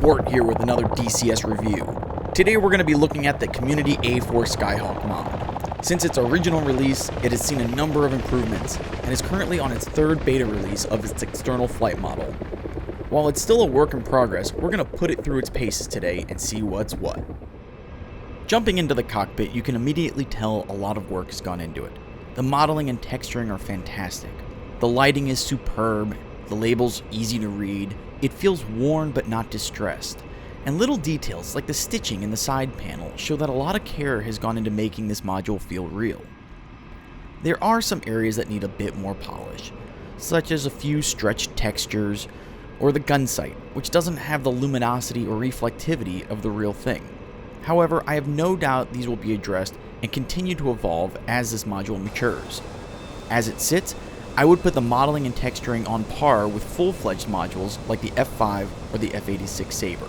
Sport here with another DCS review. Today we're going to be looking at the Community A-4 Skyhawk mod. Since its original release, it has seen a number of improvements, and is currently on its third beta release of its external flight model. While it's still a work in progress, we're going to put it through its paces today and see what's what. Jumping into the cockpit, you can immediately tell a lot of work has gone into it. The modeling and texturing are fantastic. The lighting is superb, the label's easy to read, it feels worn but not distressed. And little details like the stitching in the side panel show that a lot of care has gone into making this module feel real. There are some areas that need a bit more polish, such as a few stretched textures, or the gun sight, which doesn't have the luminosity or reflectivity of the real thing. However, I have no doubt these will be addressed and continue to evolve as this module matures. As it sits, I would put the modeling and texturing on par with full-fledged modules like the F-5 or the F-86 Sabre.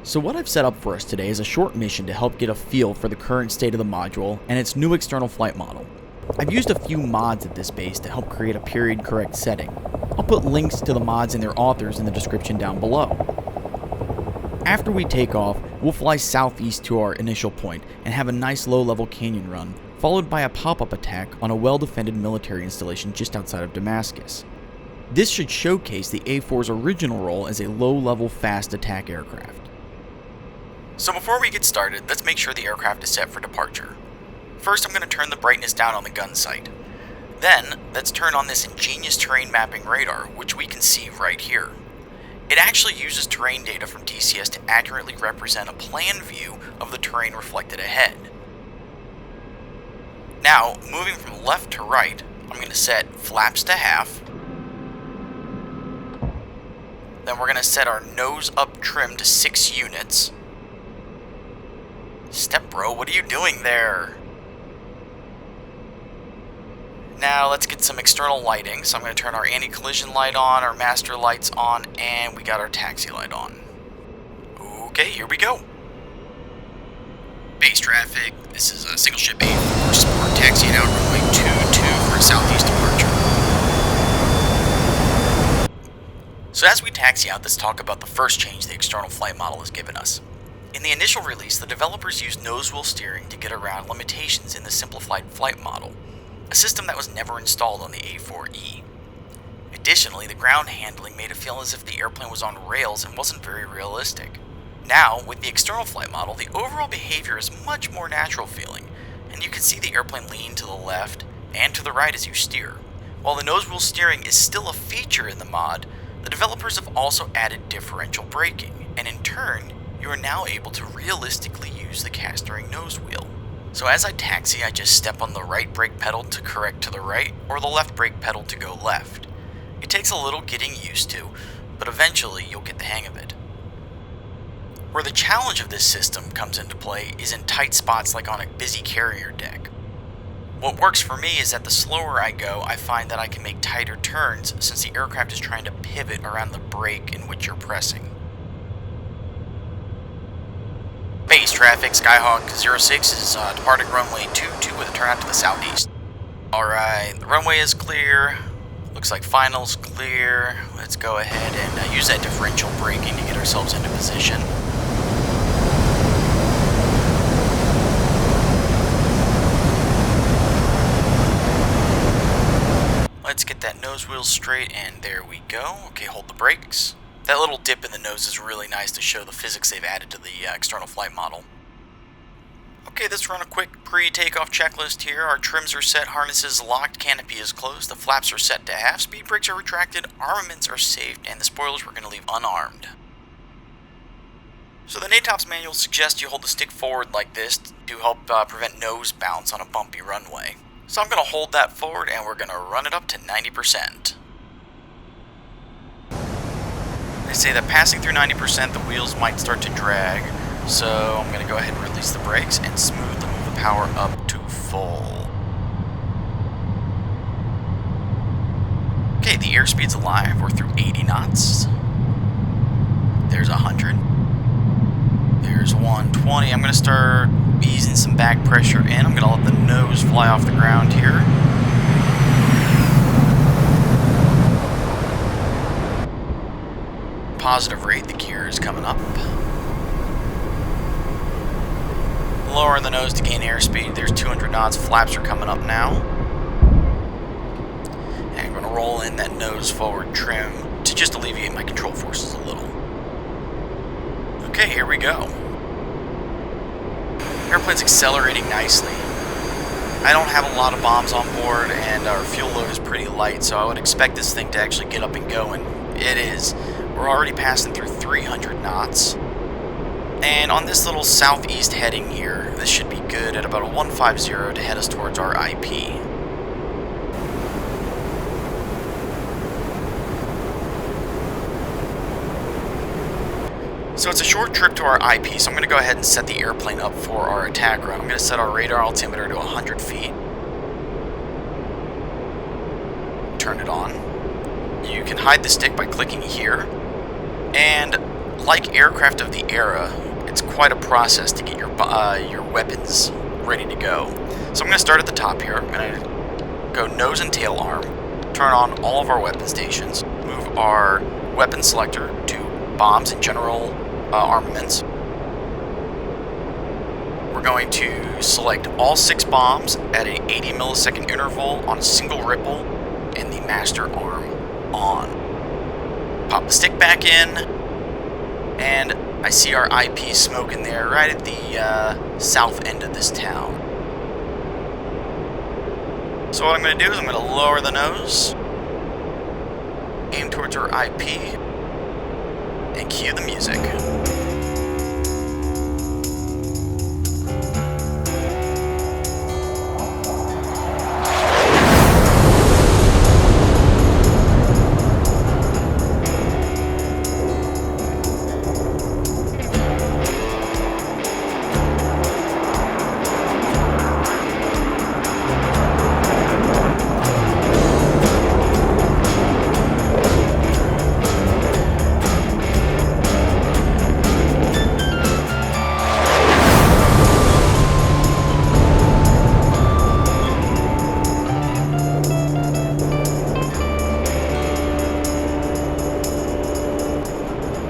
So what I've set up for us today is a short mission to help get a feel for the current state of the module and its new external flight model. I've used a few mods at this base to help create a period correct setting. I'll put links to the mods and their authors in the description down below. After we take off, we'll fly southeast to our initial point and have a nice low-level canyon run, followed by a pop-up attack on a well-defended military installation just outside of Damascus. This should showcase the A-4's original role as a low-level fast attack aircraft. So before we get started, let's make sure the aircraft is set for departure. First, I'm going to turn the brightness down on the gun sight. Then, let's turn on this ingenious terrain mapping radar, which we can see right here. It actually uses terrain data from DCS to accurately represent a plan view of the terrain reflected ahead. Now, moving from left to right, I'm going to set flaps to half. Then we're going to set our nose up trim to 6 units. Step bro, what are you doing there? Now let's get some external lighting, so I'm going to turn our anti-collision light on, our master lights on, and we got our taxi light on. Okay, here we go. Base traffic, this is a single ship A-4 Sport taxiing out runway 22 for a southeast departure. So as we taxi out, let's talk about the first change the external flight model has given us. In the initial release, the developers used nose wheel steering to get around limitations in the simplified flight model, a system that was never installed on the A4E. Additionally, the ground handling made it feel as if the airplane was on rails and wasn't very realistic. Now, with the external flight model, the overall behavior is much more natural feeling, and you can see the airplane lean to the left and to the right as you steer. While the nose wheel steering is still a feature in the mod, the developers have also added differential braking, and in turn, you are now able to realistically use the cast-steering nose wheel. So as I taxi, I just step on the right brake pedal to correct to the right, or the left brake pedal to go left. It takes a little getting used to, but eventually you'll get the hang of it. Where the challenge of this system comes into play is in tight spots like on a busy carrier deck. What works for me is that the slower I go, I find that I can make tighter turns since the aircraft is trying to pivot around the brake in which you're pressing. Base traffic, Skyhawk 06 is departing runway 22 with a turnout to the southeast. Alright, the runway is clear. Looks like final's clear. Let's go ahead and use that differential braking to get ourselves into position. Let's get that nose wheel straight, and there we go. Okay, hold the brakes. That little dip in the nose is really nice to show the physics they've added to the external flight model. Okay, let's run a quick pre-takeoff checklist here. Our trims are set, harnesses locked, canopy is closed, the flaps are set to half, speed brakes are retracted, armaments are saved, and the spoilers we're going to leave unarmed. So the NATOPS manual suggests you hold the stick forward like this to help prevent nose bounce on a bumpy runway. So I'm going to hold that forward and we're going to run it up to 90%. They say that passing through 90% the wheels might start to drag, so I'm going to go ahead and release the brakes and smoothly move the power up to full. Okay, the airspeed's alive. We're through 80 knots. There's 100. There's 120. I'm going to start easing some back pressure in. I'm going to let the nose fly off the ground here. positive rate, the gear is coming up. Lowering the nose to gain airspeed. There's 200 knots. Flaps are coming up now. And I'm going to roll in that nose forward trim to just alleviate my control forces a little. Okay, here we go. Airplane's accelerating nicely. I don't have a lot of bombs on board, and our fuel load is pretty light, so I would expect this thing to actually get up and go, and it is. We're already passing through 300 knots. And on this little southeast heading here, this should be good at about a 150 to head us towards our IP. So it's a short trip to our IP, so I'm going to go ahead and set the airplane up for our attack run. I'm going to set our radar altimeter to 100 feet. Turn it on. You can hide the stick by clicking here. And like aircraft of the era, it's quite a process to get your weapons ready to go. So I'm going to start at the top here. I'm going to go nose and tail arm, turn on all of our weapon stations, move our weapon selector to bombs and general armaments. We're going to select all 6 bombs at an 80 millisecond interval on a single ripple and the master arm on. Pop the stick back in, and I see our IP smoke in there right at the south end of this town. So what I'm going to do is I'm going to lower the nose, aim towards our IP, and cue the music.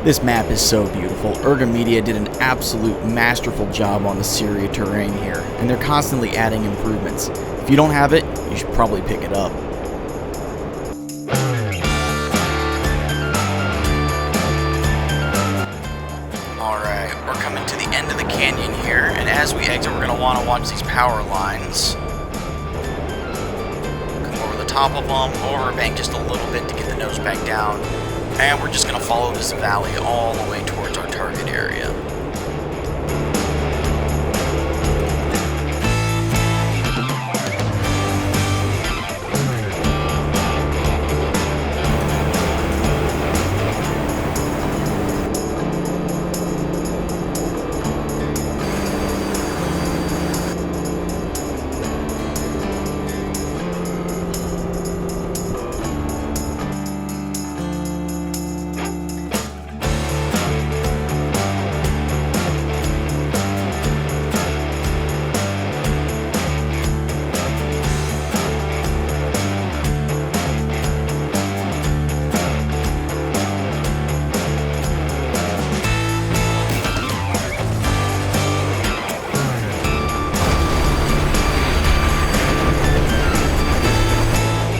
This map is so beautiful. Erga Media did an absolute masterful job on the Syria terrain here, and they're constantly adding improvements. If you don't have it, you should probably pick it up. Alright, we're coming to the end of the canyon here, and as we exit we're going to want to watch these power lines. Come over the top of them, overbank just a little bit to get the nose back down. And we're just going to follow this valley all the way towards our target area.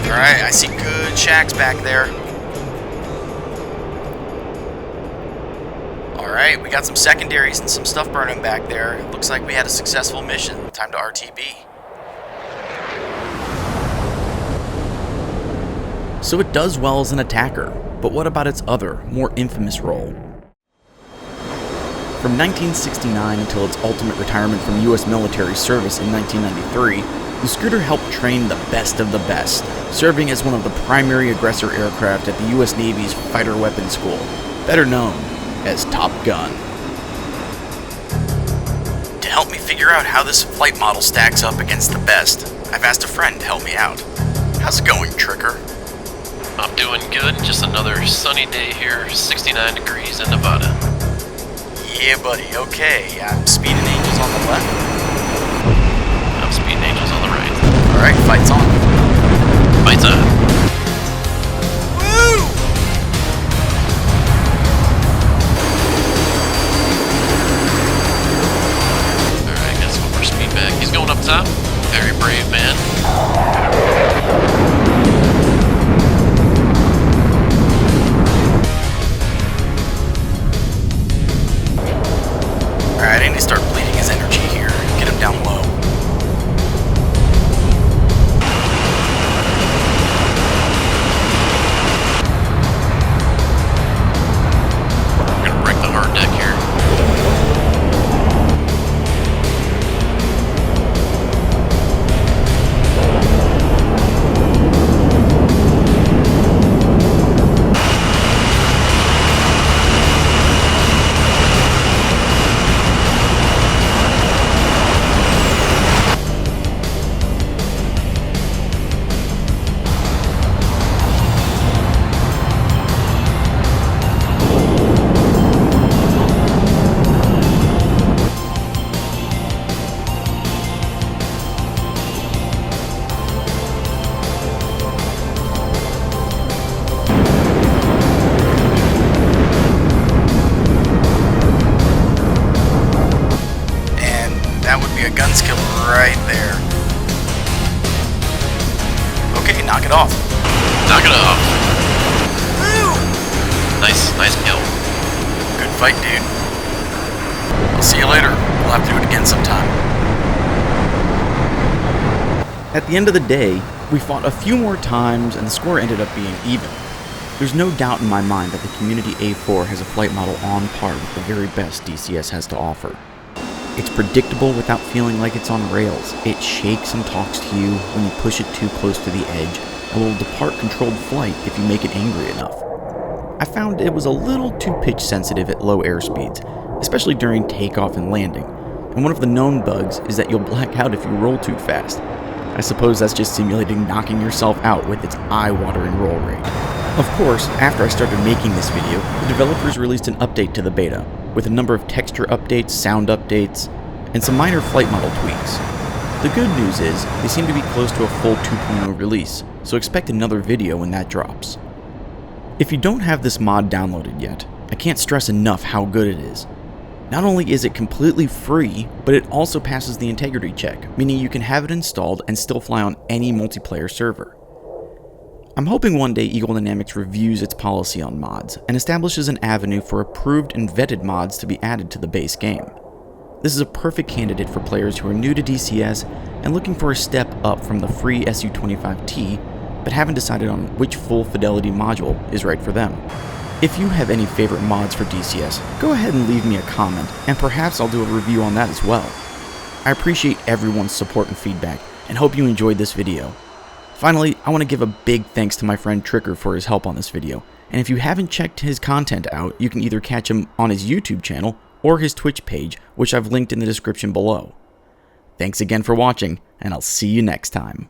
Alright, I see good shacks back there. Alright, we got some secondaries and some stuff burning back there. Looks like we had a successful mission. Time to RTB. So it does well as an attacker, but what about its other, more infamous role? From 1969 until its ultimate retirement from U.S. military service in 1993, the Scooter helped train the best of the best, serving as one of the primary aggressor aircraft at the U.S. Navy's Fighter Weapons School, better known as Top Gun. To help me figure out how this flight model stacks up against the best, I've asked a friend to help me out. How's it going, Tricker? I'm doing good. Just another sunny day here, 69 degrees in Nevada. Yeah, buddy, okay. I'm speeding angels on the left. I'm speeding angels on the right. Alright, fight's on. Fight's on. Woo! need to start bleeding his energy here. Get him down low. We're gonna break the hard deck here. That would be a gun skill right there. Okay, knock it off. Knock it off. Woo! Nice kill. Good fight, dude. I'll see you later. We'll have to do it again sometime. At the end of the day, we fought a few more times and the score ended up being even. There's no doubt in my mind that the Community A-4 has a flight model on par with the very best DCS has to offer. It's predictable without feeling like it's on rails. It shakes and talks to you when you push it too close to the edge, and will depart controlled flight if you make it angry enough. I found it was a little too pitch sensitive at low airspeeds, especially during takeoff and landing, and one of the known bugs is that you'll black out if you roll too fast. I suppose that's just simulating knocking yourself out with its eye-watering roll rate. Of course, after I started making this video, the developers released an update to the beta, with a number of texture updates, sound updates, and some minor flight model tweaks. The good news is, they seem to be close to a full 2.0 release, so expect another video when that drops. If you don't have this mod downloaded yet, I can't stress enough how good it is. Not only is it completely free, but it also passes the integrity check, meaning you can have it installed and still fly on any multiplayer server. I'm hoping one day Eagle Dynamics reviews its policy on mods and establishes an avenue for approved and vetted mods to be added to the base game. This is a perfect candidate for players who are new to DCS and looking for a step up from the free Su-25T, but haven't decided on which full fidelity module is right for them. If you have any favorite mods for DCS, go ahead and leave me a comment, and perhaps I'll do a review on that as well. I appreciate everyone's support and feedback, and hope you enjoyed this video. Finally, I want to give a big thanks to my friend Tricker for his help on this video, and if you haven't checked his content out, you can either catch him on his YouTube channel or his Twitch page, which I've linked in the description below. Thanks again for watching, and I'll see you next time.